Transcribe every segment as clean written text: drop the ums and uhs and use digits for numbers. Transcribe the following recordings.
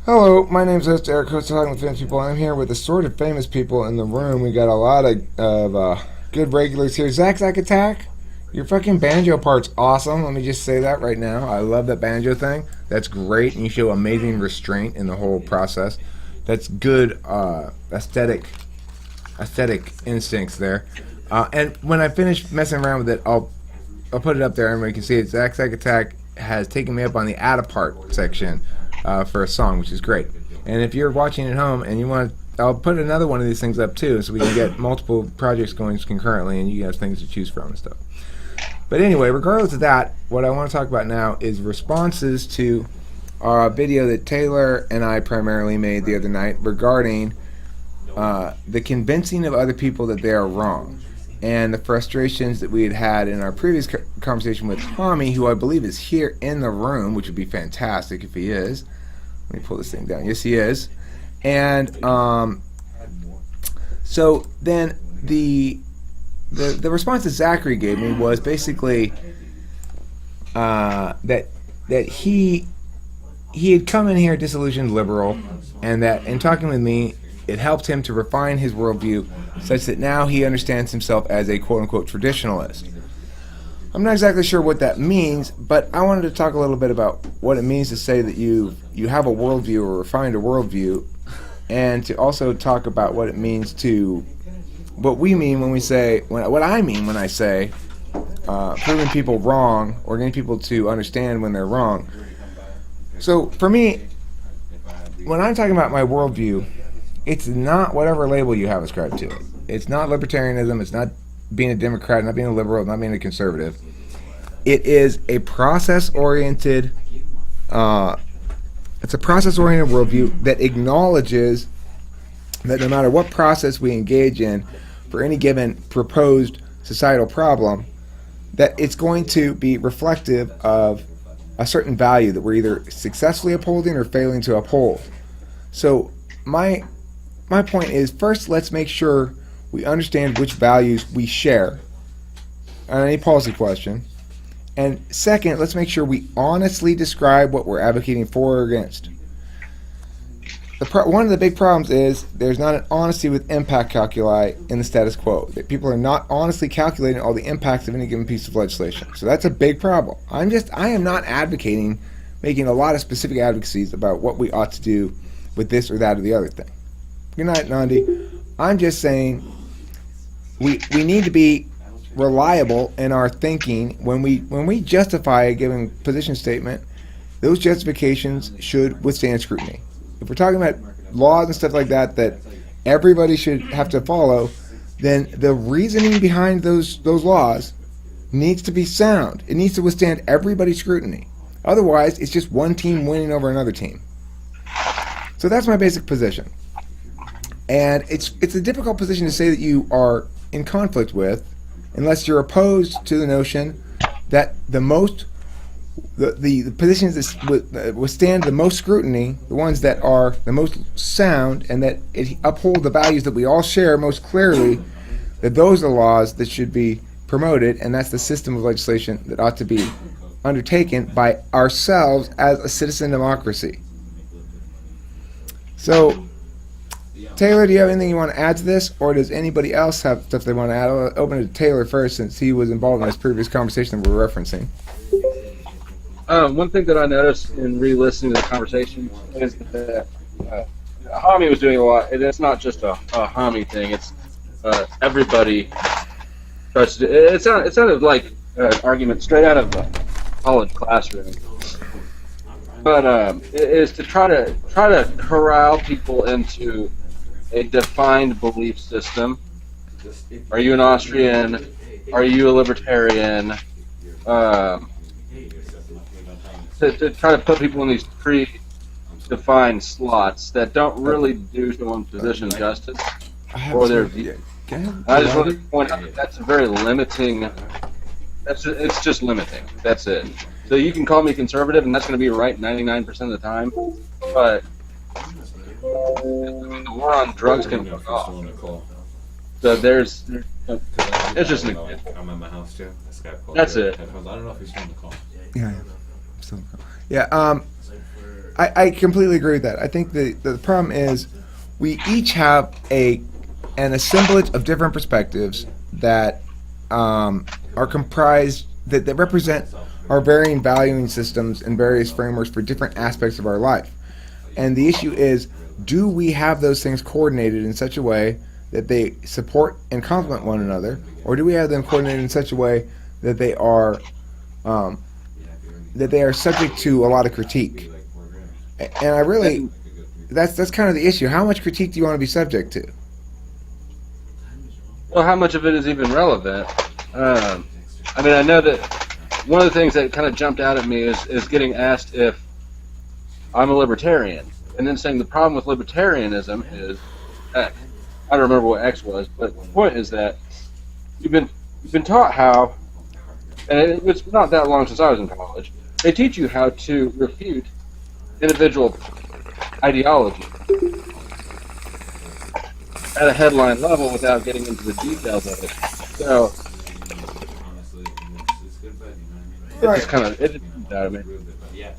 Hello, my name's host Eric, host of Talking with Famous People. I'm here with the sort of famous people in the room. We got a lot of good regulars here. Zach Attack, your fucking banjo part's awesome. Let me just say that right now. I love that banjo thing. That's great, and you show amazing restraint in the whole process. That's good aesthetic instincts there. And when I finish messing around with it, I'll put it up there, and everybody can see it. Zach Attack has taken me up on the add a part section for a song, which is great. And if you're watching at home and you want to, I'll put another one of these things up too, so we can get multiple projects going concurrently, and you have things to choose from and stuff. But anyway, regardless of that, what I want to talk about now is responses to a video that Taylor and I primarily made the other night regarding the convincing of other people that they are wrong, and the frustrations that we had in our previous conversation with Tommy, who I believe is here in the room, which would be fantastic if he is. Let me pull this thing down. Yes, he is. And so then the response that Zachary gave me was basically that he had come in here disillusioned liberal, and that in talking with me, it helped him to refine his worldview such that now he understands himself as a quote-unquote traditionalist. I'm not exactly sure what that means, but I wanted to talk a little bit about what it means to say that you have a worldview or refined a worldview, and to also talk about what it means to, what we mean when we say, what I mean when I say proving people wrong or getting people to understand when they're wrong. So for me, when I'm talking about my worldview, it's not whatever label you have ascribed to it. It's not libertarianism. It's not being a Democrat, not being a liberal, not being a conservative. It is a process-oriented. It's a process-oriented worldview that acknowledges that no matter what process we engage in for any given proposed societal problem, that it's going to be reflective of a certain value that we're either successfully upholding or failing to uphold. So my point is, first, let's make sure we understand which values we share on any policy question. And second, let's make sure we honestly describe what we're advocating for or against. One of the big problems is there's not an honesty with impact calculi in the status quo. That people are not honestly calculating all the impacts of any given piece of legislation. So that's a big problem. I am not advocating making a lot of specific advocacies about what we ought to do with this or that or the other thing. Good night, Nandi. I'm just saying we need to be reliable in our thinking when we justify a given position statement. Those justifications should withstand scrutiny. If we're talking about laws and stuff like that that everybody should have to follow, then the reasoning behind those laws needs to be sound. It needs to withstand everybody's scrutiny. Otherwise, it's just one team winning over another team. So that's my basic position. And it's a difficult position to say that you are in conflict with, unless you're opposed to the notion that the positions that withstand the most scrutiny, the ones that are the most sound and that uphold the values that we all share most clearly, that those are the laws that should be promoted, and that's the system of legislation that ought to be undertaken by ourselves as a citizen democracy. So, Taylor, do you have anything you want to add to this, or does anybody else have stuff they want to add? I'll open it to Taylor first, since he was involved in this previous conversation that we're referencing. One thing that I noticed in re-listening to the conversation is that Hami was doing a lot, and it's not just a Hami thing. It's everybody tries to do. It sounded like an argument straight out of a college classroom. But it is to try to corral people into a defined belief system. Are you an Austrian? Are you a libertarian? To try to put people in these pre-defined slots that don't really do someone's position justice or their view. I just want to point out that that's a very limiting. It's just limiting. That's it. So you can call me conservative, and that's going to be right 99% of the time. But the war on drugs can fuck off. So it's just an example. I'm at my house too. That's it. I don't know if he's still on the call. Yeah. Yeah. I completely agree with that. I think the problem is we each have an assemblage of different perspectives that are comprised that represent our varying valuing systems and various frameworks for different aspects of our life. And the issue is, do we have those things coordinated in such a way that they support and complement one another, or do we have them coordinated in such a way that they are subject to a lot of critique? And I really, that's kind of the issue. How much critique do you want to be subject to? Well, how much of it is even relevant? I mean, I know that one of the things that kind of jumped out at me is getting asked if I'm a libertarian, and then saying the problem with libertarianism is X. I don't remember what X was, but the point is that you've been taught how, and it's not that long since I was in college, they teach you how to refute individual ideology at a headline level without getting into the details of it. So it just kind of it jumped out of me.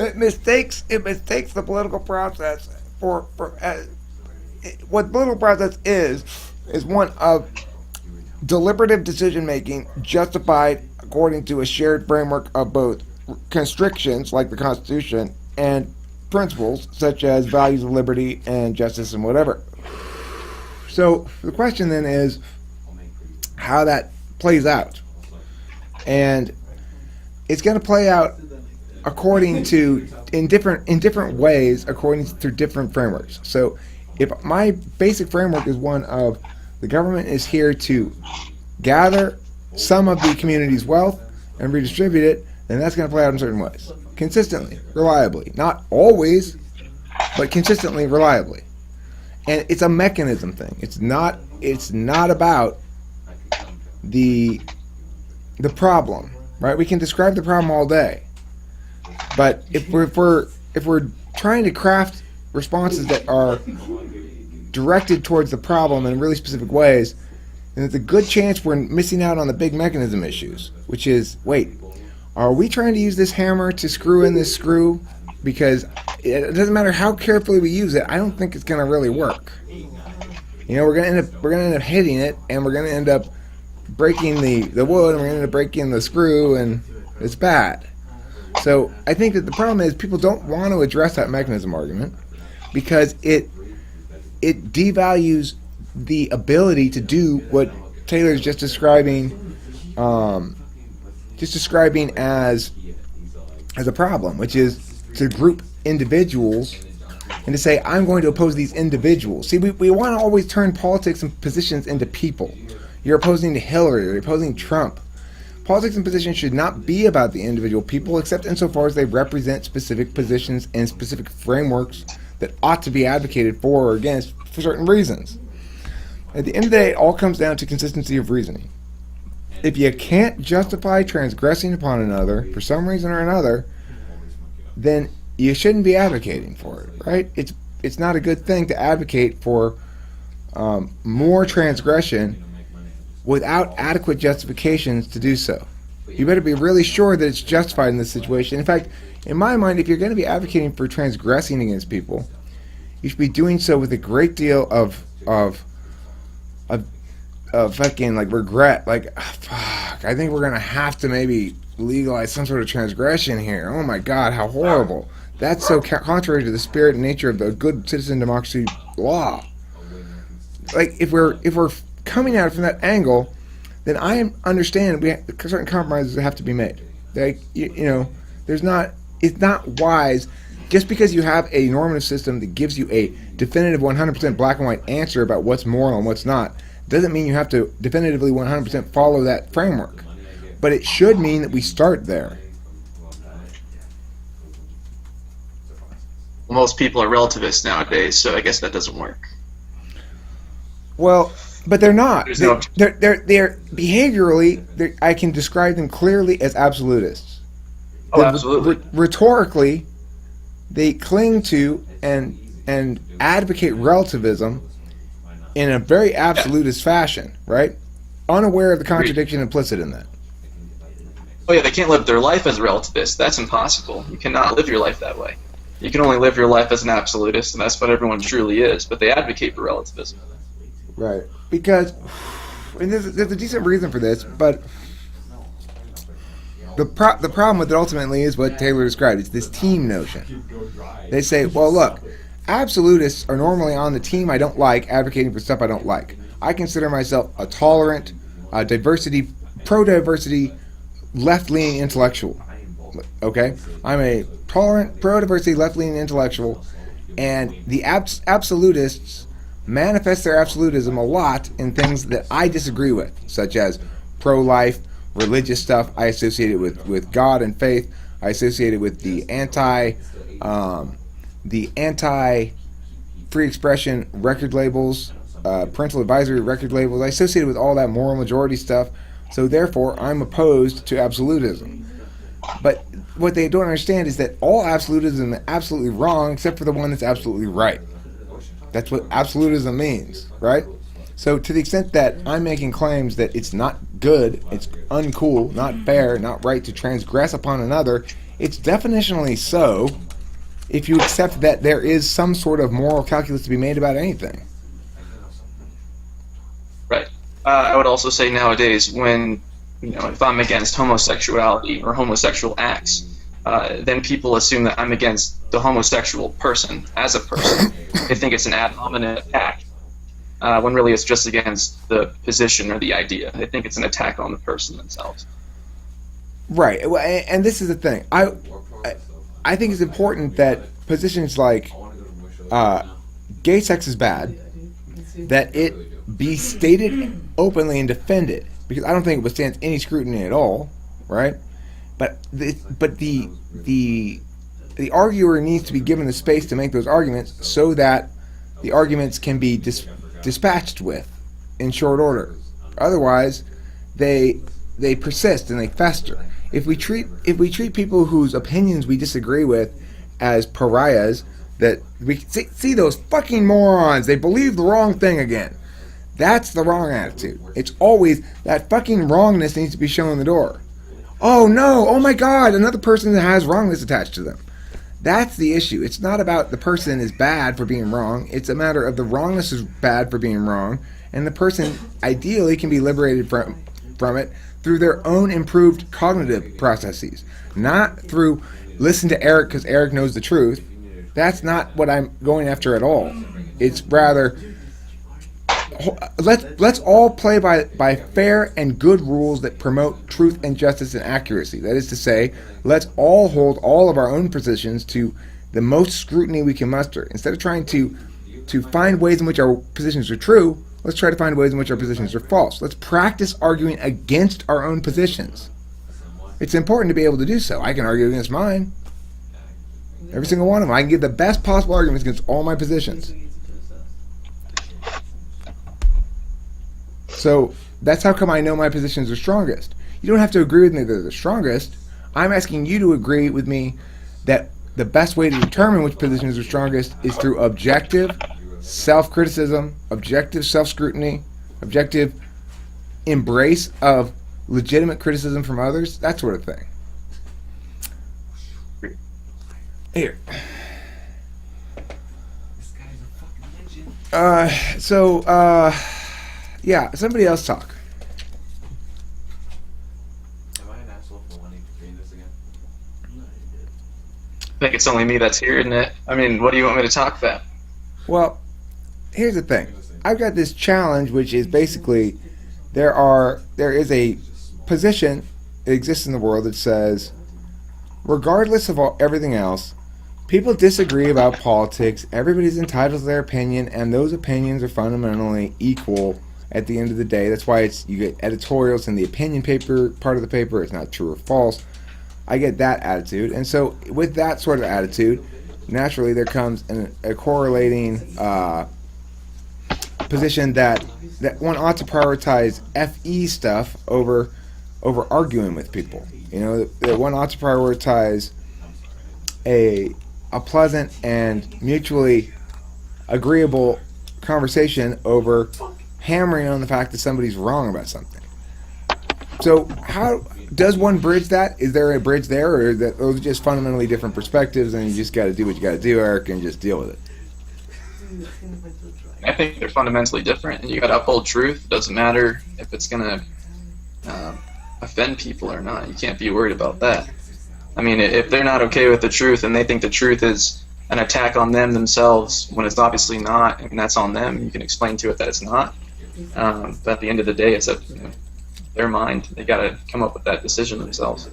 It mistakes the political process for what political process is one of deliberative decision making justified according to a shared framework of both constrictions like the Constitution and principles such as values of liberty and justice and whatever. So the question then is how that plays out, and it's going to play out according to in different ways according to different frameworks. So if my basic framework is one of the government is here to gather some of the community's wealth and redistribute it, then that's going to play out in certain ways, consistently, reliably, not always, but consistently, reliably. And it's a mechanism thing. It's not about the problem, right? We can describe the problem all day, but if we're trying to craft responses that are directed towards the problem in really specific ways, then there's a good chance we're missing out on the big mechanism issues, which is, wait, are we trying to use this hammer to screw in this screw? Because it doesn't matter how carefully we use it, I don't think it's going to really work. You know, we're going to end up hitting it, and we're going to end up breaking the wood, and we're going to end up breaking the screw, and it's bad. So I think that the problem is people don't want to address that mechanism argument because it devalues the ability to do what Taylor's just describing as a problem, which is to group individuals and to say, I'm going to oppose these individuals. See, we want to always turn politics and positions into people. You're opposing Hillary, you're opposing Trump. Politics and positions should not be about the individual people, except insofar as they represent specific positions and specific frameworks that ought to be advocated for or against for certain reasons. At the end of the day, it all comes down to consistency of reasoning. If you can't justify transgressing upon another for some reason or another, then you shouldn't be advocating for it, right? It's not a good thing to advocate for more transgression without adequate justifications to do so. You better be really sure that it's justified in this situation. In fact, in my mind, if you're going to be advocating for transgressing against people, you should be doing so with a great deal of fucking like regret. Like, fuck, I think we're gonna have to maybe legalize some sort of transgression here. Oh my God, how horrible! That's so contrary to the spirit and nature of the good citizen democracy law. Like, if we're coming at it from that angle, then I understand certain compromises have to be made. Like, you know, it's not wise just because you have a normative system that gives you a definitive 100% black and white answer about what's moral and what's not. Doesn't mean you have to definitively 100% follow that framework. But it should mean that we start there. Most people are relativists nowadays, so I guess that doesn't work. Well, but they're not. They're behaviorally, I can describe them clearly as absolutists. Oh, absolutely. Rhetorically, they cling to and advocate relativism in a very absolutist fashion, right? Unaware of the contradiction implicit in that. Oh yeah, they can't live their life as relativists. That's impossible. You cannot live your life that way. You can only live your life as an absolutist, and that's what everyone truly is. But they advocate for relativism. Right. Because, and there's a decent reason for this, but the problem with it ultimately is what Taylor described. It's this team notion. They say, well, look, absolutists are normally on the team I don't like, advocating for stuff I don't like. I consider myself a tolerant, pro-diversity, left-leaning intellectual. Okay? I'm a tolerant, pro-diversity, left-leaning intellectual, and the absolutists manifest their absolutism a lot in things that I disagree with, such as pro-life, religious stuff. I associate it with God and faith. I associate it with the anti-free expression record labels, parental advisory record labels. I associate it with all that moral majority stuff. So therefore, I'm opposed to absolutism. But what they don't understand is that all absolutism is absolutely wrong, except for the one that's absolutely right. That's what absolutism means, right? So to the extent that I'm making claims that it's not good, it's uncool, not fair, not right to transgress upon another, it's definitionally so if you accept that there is some sort of moral calculus to be made about anything. Right. I would also say nowadays, when if I'm against homosexuality or homosexual acts, then people assume that I'm against the homosexual person as a person. They think it's an ad hominem attack, when really it's just against the position or the idea. They think it's an attack on the person themselves. Right, and this is the thing. I think it's important that positions like gay sex is bad, that it be stated openly and defended, because I don't think it withstands any scrutiny at all, right? But the arguer needs to be given the space to make those arguments so that the arguments can be dispatched with in short order. Otherwise, they persist and they fester. If we treat people whose opinions we disagree with as pariahs, that we see those fucking morons, they believe the wrong thing again. That's the wrong attitude. It's always that fucking wrongness needs to be shown the door. Oh no, oh my god, another person that has wrongness attached to them. That's the issue. It's not about the person is bad for being wrong. It's a matter of the wrongness is bad for being wrong, and the person ideally can be liberated from it through their own improved cognitive processes, not through listen to Eric because Eric knows the truth. That's not what I'm going after at all. It's rather let's all play by fair and good rules that promote truth and justice and accuracy. That is to say, let's all hold all of our own positions to the most scrutiny we can muster. Instead of trying to find ways in which our positions are true, let's try to find ways in which our positions are false. Let's practice arguing against our own positions. It's important to be able to do so. I can argue against mine. Every single one of them. I can give the best possible arguments against all my positions. So that's how come I know my positions are strongest. You don't have to agree with me that they're the strongest. I'm asking you to agree with me that the best way to determine which positions are strongest is through objective self-criticism, objective self-scrutiny, objective embrace of legitimate criticism from others, that sort of thing. Here. Yeah, somebody else talk. Am I an asshole for wanting to read this again? I think it's only me that's here, isn't it? I mean, what do you want me to talk about? Well, here's the thing. I've got this challenge, which is basically there is a position that exists in the world that says, regardless of everything else, people disagree about politics. Everybody's entitled to their opinion, and those opinions are fundamentally equal at the end of the day. That's why you get editorials in the opinion paper part of the paper. It's not true or false. I get that attitude, and so with that sort of attitude, naturally there comes a correlating position that one ought to prioritize FE stuff over arguing with people. You know, that one ought to prioritize a pleasant and mutually agreeable conversation over hammering on the fact that somebody's wrong about something. So how does one bridge that? Is there a bridge there, or is that those are just fundamentally different perspectives, and you just got to do what you got to do, Eric, and just deal with it? I think they're fundamentally different, and you got to uphold truth. It doesn't matter if it's going to offend people or not. You can't be worried about that. I mean, if they're not okay with the truth and they think the truth is an attack on them themselves when it's obviously not, and that's on them, you can explain to it that it's not. But at the end of the day, it's up to their mind. They got to come up with that decision themselves.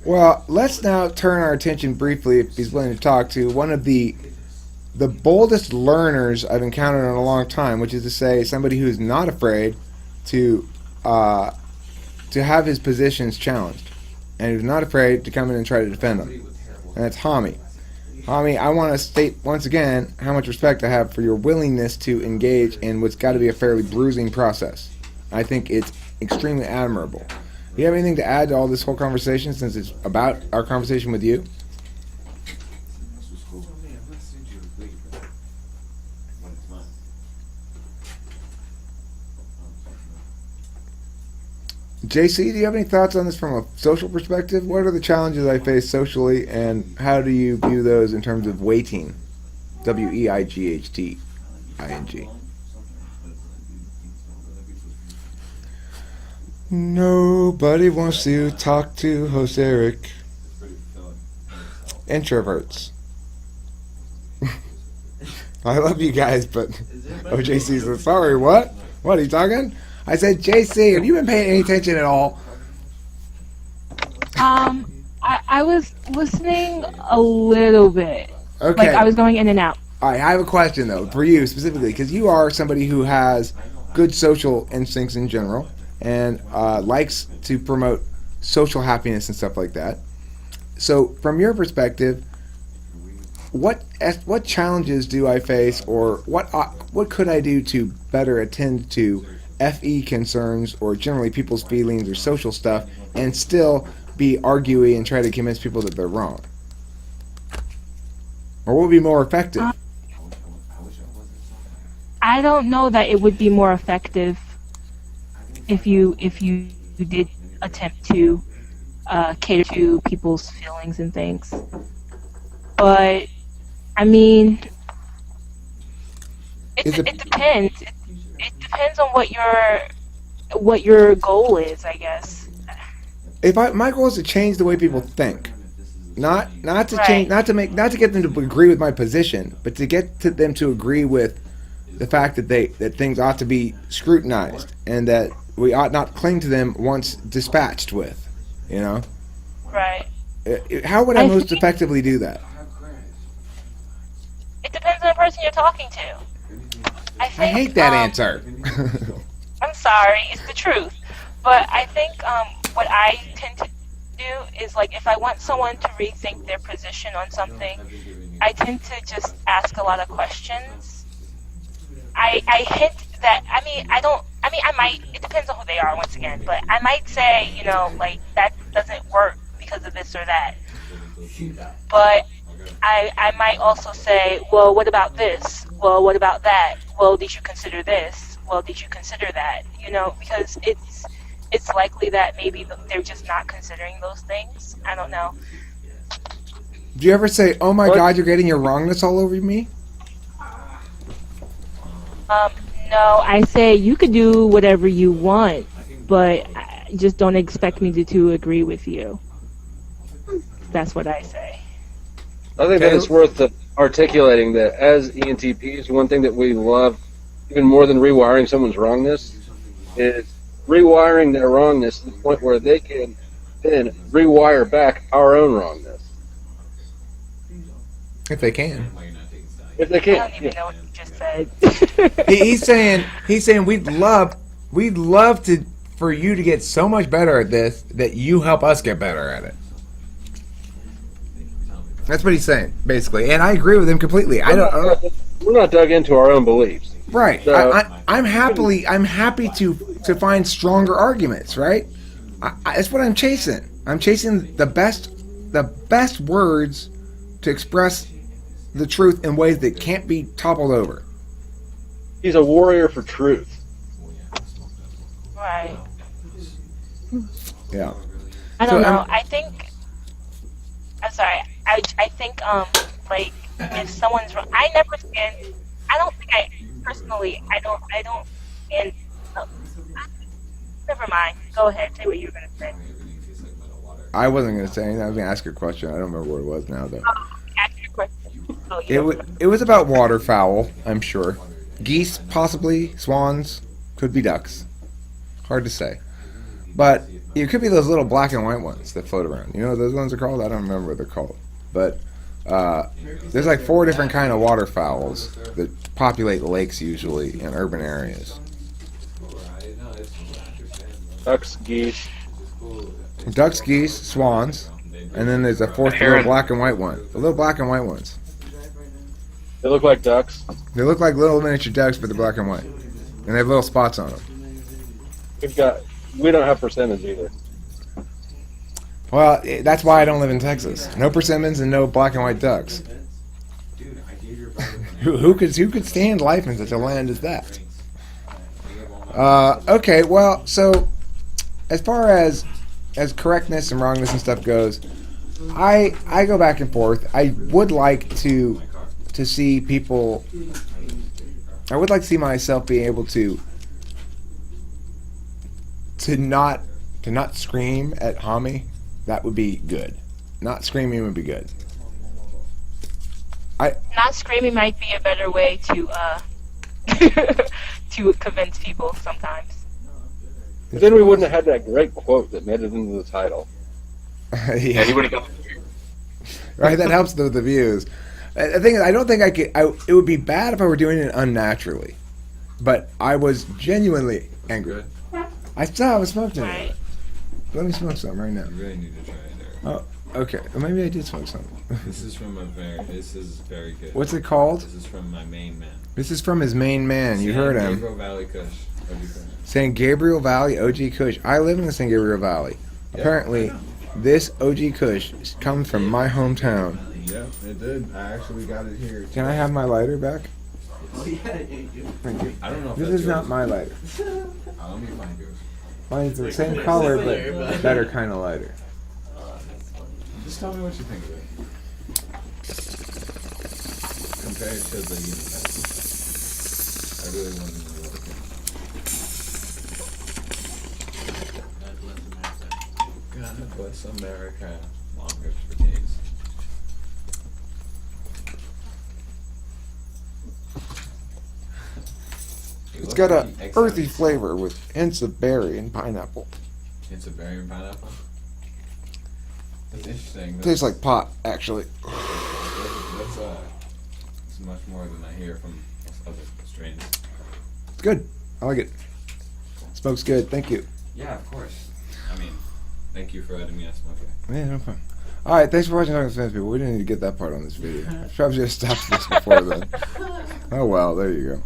Well, let's now turn our attention briefly, if he's willing to talk, to one of the boldest learners I've encountered in a long time, which is to say somebody who's not afraid to have his positions challenged, and who's not afraid to come in and try to defend them. And that's Hami. Hami, I want to state once again how much respect I have for your willingness to engage in what's got to be a fairly bruising process. I think it's extremely admirable. Do you have anything to add to all this whole conversation, since it's about our conversation with you? JC, do you have any thoughts on this from a social perspective? What are the challenges I face socially, and how do you view those in terms of weighting? WEIGHTING. Nobody wants to talk to host Eric. Introverts. I love you guys, but JC says, sorry, what? What are you talking? I said, JC, have you been paying any attention at all? I was listening a little bit. Okay. Like, I was going in and out. All right, I have a question, though, for you specifically, because you are somebody who has good social instincts in general and likes to promote social happiness and stuff like that. So, from your perspective, what challenges do I face, or what could I do to better attend to FE concerns, or generally people's feelings or social stuff, and still be arguey and try to convince people that they're wrong? Or what would be more effective? I don't know that it would be more effective if you did attempt to cater to people's feelings and things. But I mean, it depends. It depends on what your goal is, I guess. My goal is to change the way people think, not to Right. change, not to get them to agree with my position, but to get them to agree with the fact that things ought to be scrutinized and that we ought not cling to them once dispatched with. You know, Right. how would I I most think- effectively do that? It depends on the person you're talking to. I think, I hate that answer. I'm sorry, it's the truth. But I think what I tend to do is, like, if I want someone to rethink their position on something, I tend to just ask a lot of questions. I hint that, I might, it depends on who they are once again, but I might say, like, that doesn't work because of this or that. But I might also say, well, what about this? Well, what about that? Well, did you consider this? Well, did you consider that? Because it's likely that maybe they're just not considering those things. I don't know. Do you ever say, "Oh my God, you're getting your wrongness all over me"? No, I say you could do whatever you want, but just don't expect me to agree with you. That's what I say. I think that it's worth articulating that as ENTPs, one thing that we love, even more than rewiring someone's wrongness, is rewiring their wrongness to the point where they can then rewire back our own wrongness. If they can. If they I can. don't even know what you just said. He's saying we'd love for you to get so much better at this that you help us get better at it. That's what he's saying, basically, and I agree with him completely. We're not dug into our own beliefs. Right. So, I'm happy to find stronger arguments. Right. That's what I'm chasing. I'm chasing the best words to express the truth in ways that can't be toppled over. he's a warrior for truth. Right. Yeah. I So, don't know. I'm sorry. I think like if someone's wrong, I never stand. I don't think I personally. I don't stand. No, never mind. Go ahead. Say what you were gonna say. I wasn't going to say anything. I was going to ask a question. I don't remember what it was now, though. Ask your question. Oh, It was about waterfowl, I'm sure. Geese, possibly. Swans. Could be ducks. Hard to say. But it could be those little black and white ones that float around. You know what those ones are called? I don't remember what they're called. But there's like 4 different kind of waterfowls that populate lakes usually in urban areas. Ducks, geese. Ducks, geese, swans, and then there's a 4th little Heron. black and white one. The little black and white ones. They look like ducks. They look like little miniature ducks, but they're black and white. And they have little spots on them. We don't have persimmons either. Well, that's why I don't live in Texas. No persimmons and no black and white ducks. Who could stand life in such a land as that? Okay, well, so as far as correctness and wrongness and stuff goes, I go back and forth. I would like to see people. I would like to see myself being able to not scream at Hami. That would be good. Not screaming would be good. Not screaming might be a better way to to convince people sometimes. Then we wouldn't have had that great quote that made it into the title. Yeah, he would have got. Right, that helps with the views. The thing is, I don't think I could. It would be bad if I were doing it unnaturally, but I was genuinely angry. I still haven't smoked any. Right. Let me smoke some right now. You really need to try it there. Oh, okay. Well, maybe I did smoke some. This is very good. What's it called? This is from my main man. This is from his main man. You heard him. Gabriel Valley Kush. St. Gabriel Valley OG Kush. I live in the St. Gabriel Valley. Yeah, Apparently, this OG Kush comes from my hometown. Yeah, it did. I actually got it here. Can I have my lighter back? Oh, yeah. Thank you. I don't know if This that's is not yours. my lighter. Let me find yours. Mine's the same color, but better kind of lighter. Just tell me what you think of it. Compared to the United. I really want to know what you think. God bless America. Long expertise. It's got a earthy flavor with hints of berry and pineapple. Hints of berry and pineapple? That's interesting. Tastes like pot, actually. That's it's much more than I hear from other strains. It's good. I like it. Smoke's good. Thank you. Yeah, of course. I mean, thank you for letting me smoke it. Yeah, no problem. All right, thanks for watching Talking Spanish People. We didn't need to get that part on this video. I probably should have stopped this before then. Oh well, there you go.